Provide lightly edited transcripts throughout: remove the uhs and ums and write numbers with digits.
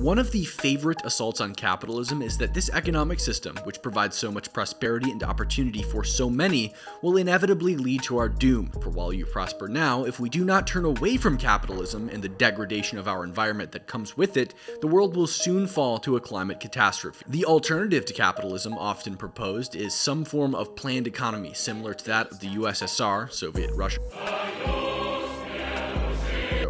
One of the favorite assaults on capitalism is that this economic system, which provides so much prosperity and opportunity for so many, will inevitably lead to our doom. For while you prosper now, if we do not turn away from capitalism and the degradation of our environment that comes with it, the world will soon fall to a climate catastrophe. The alternative to capitalism often proposed is some form of planned economy similar to that of the USSR, Soviet Russia,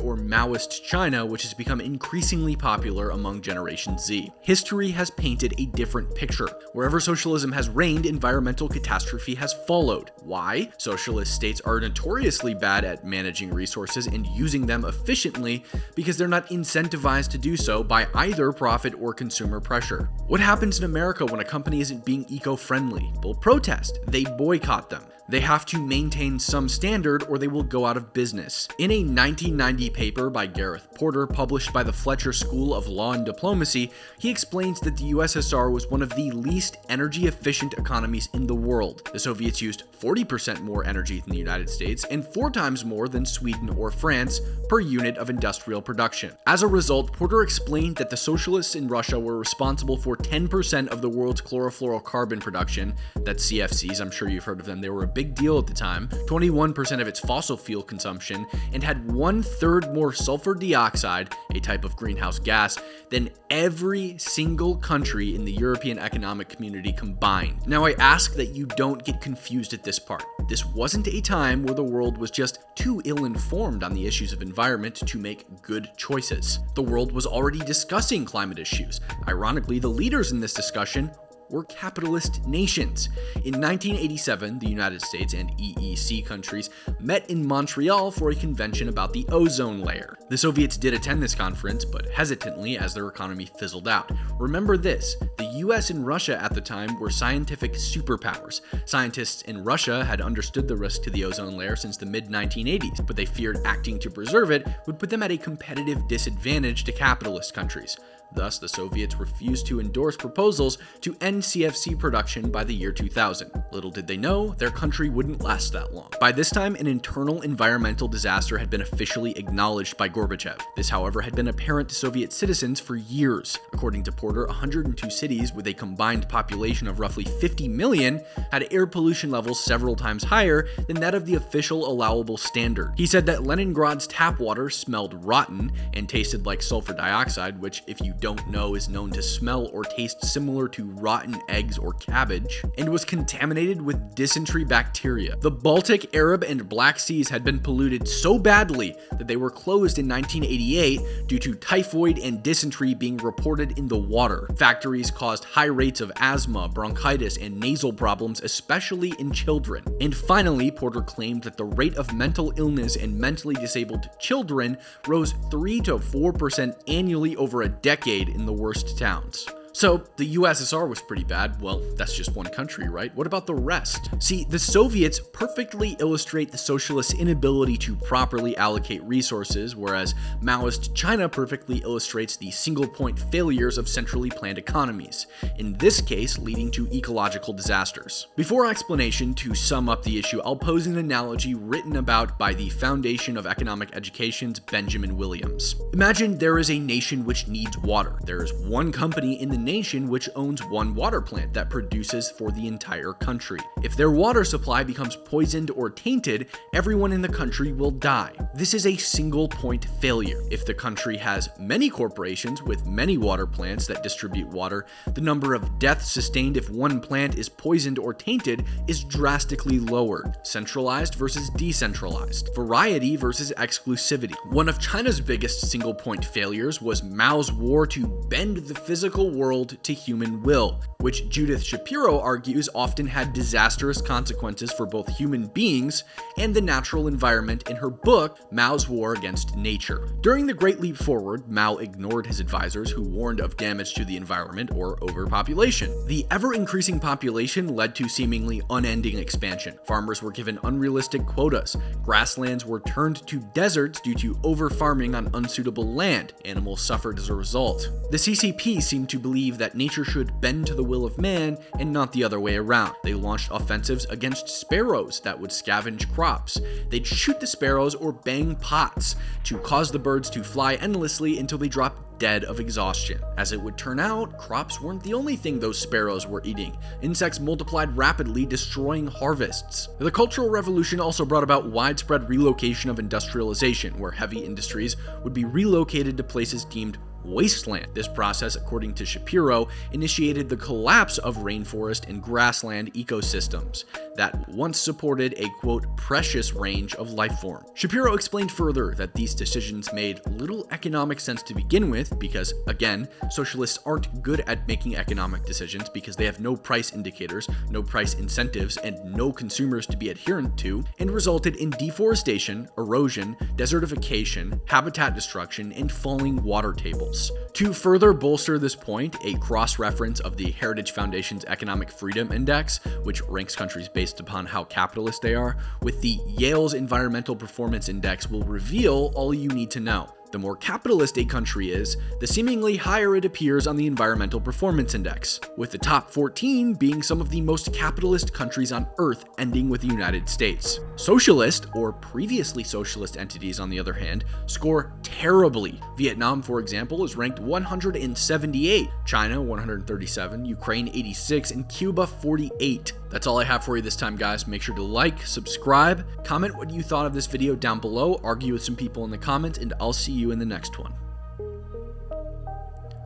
or Maoist China, which has become increasingly popular among Generation Z. History has painted a different picture. Wherever socialism has reigned, environmental catastrophe has followed. Why? Socialist states are notoriously bad at managing resources and using them efficiently because they're not incentivized to do so by either profit or consumer pressure. What happens in America when a company isn't being eco-friendly? People protest. They boycott them. They have to maintain some standard or they will go out of business. In a 1990 paper by Gareth Porter, published by the Fletcher School of Law and Diplomacy, he explains that the USSR was one of the least energy-efficient economies in the world. The Soviets used 40% more energy than the United States and 4 times more than Sweden or France per unit of industrial production. As a result, Porter explained that the socialists in Russia were responsible for 10% of the world's chlorofluorocarbon production. That's CFCs, I'm sure you've heard of them. They were a big deal at the time, 21% of its fossil fuel consumption, and had 1/3 more sulfur dioxide, a type of greenhouse gas, than every single country in the European Economic Community combined. Now I ask that you don't get confused at this part. This wasn't a time where the world was just too ill-informed on the issues of environment to make good choices. The world was already discussing climate issues. Ironically, the leaders in this discussion were capitalist nations. In 1987, the United States and EEC countries met in Montreal for a convention about the ozone layer. The Soviets did attend this conference, but hesitantly as their economy fizzled out. Remember this, the US and Russia at the time were scientific superpowers. Scientists in Russia had understood the risk to the ozone layer since the mid-1980s, but they feared acting to preserve it would put them at a competitive disadvantage to capitalist countries. Thus, the Soviets refused to endorse proposals to end CFC production by the year 2000. Little did they know, their country wouldn't last that long. By this time, an internal environmental disaster had been officially acknowledged by Gorbachev. This, however, had been apparent to Soviet citizens for years. According to Porter, 102 cities with a combined population of roughly 50 million had air pollution levels several times higher than that of the official allowable standard. He said that Leningrad's tap water smelled rotten and tasted like sulfur dioxide, which, if you don't know, is known to smell or taste similar to rotten eggs or cabbage, and was contaminated with dysentery bacteria. The Baltic, Arab, and Black Seas had been polluted so badly that they were closed in 1988 due to typhoid and dysentery being reported in the water. Factories caused high rates of asthma, bronchitis, and nasal problems, especially in children. And finally, Porter claimed that the rate of mental illness in mentally disabled children rose 3 to 4% annually over a decade in the worst towns. So, the USSR was pretty bad. Well, that's just one country, right? What about the rest? See, the Soviets perfectly illustrate the socialists' inability to properly allocate resources, whereas Maoist China perfectly illustrates the single-point failures of centrally planned economies, in this case leading to ecological disasters. Before explanation, to sum up the issue, I'll pose an analogy written about by the Foundation of Economic Education's Benjamin Williams. Imagine there is a nation which needs water. There is one company in the nation which owns one water plant that produces for the entire country. If their water supply becomes poisoned or tainted, everyone in the country will die. This is a single point failure. If the country has many corporations with many water plants that distribute water, the number of deaths sustained if one plant is poisoned or tainted is drastically lowered. Centralized versus decentralized. Variety versus exclusivity. One of China's biggest single point failures was Mao's war to bend the physical world to human will, which Judith Shapiro argues often had disastrous consequences for both human beings and the natural environment in her book, Mao's War Against Nature. During the Great Leap Forward, Mao ignored his advisors who warned of damage to the environment or overpopulation. The ever-increasing population led to seemingly unending expansion. Farmers were given unrealistic quotas. Grasslands were turned to deserts due to over-farming on unsuitable land. Animals suffered as a result. The CCP seemed to believe believe that nature should bend to the will of man and not the other way around. They launched offensives against sparrows that would scavenge crops. They'd shoot the sparrows or bang pots to cause the birds to fly endlessly until they dropped dead of exhaustion. As it would turn out, crops weren't the only thing those sparrows were eating. Insects multiplied rapidly, destroying harvests. The Cultural Revolution also brought about widespread relocation of industrialization, where heavy industries would be relocated to places deemed wasteland. This process, according to Shapiro, initiated the collapse of rainforest and grassland ecosystems that once supported a, quote, precious range of life form. Shapiro explained further that these decisions made little economic sense to begin with because, again, socialists aren't good at making economic decisions because they have no price indicators, no price incentives, and no consumers to be adherent to, and resulted in deforestation, erosion, desertification, habitat destruction, and falling water tables. To further bolster this point, a cross-reference of the Heritage Foundation's Economic Freedom Index, which ranks countries based upon how capitalist they are, with the Yale's Environmental Performance Index will reveal all you need to know. The more capitalist a country is, the seemingly higher it appears on the Environmental Performance Index, with the top 14 being some of the most capitalist countries on Earth, ending with the United States. Socialist, or previously socialist entities, on the other hand, score terribly. Vietnam, for example, is ranked 178, China 137, Ukraine 86, and Cuba 48. That's all I have for you this time, guys. Make sure to like, subscribe, comment what you thought of this video down below, argue with some people in the comments, and I'll see you in the next one.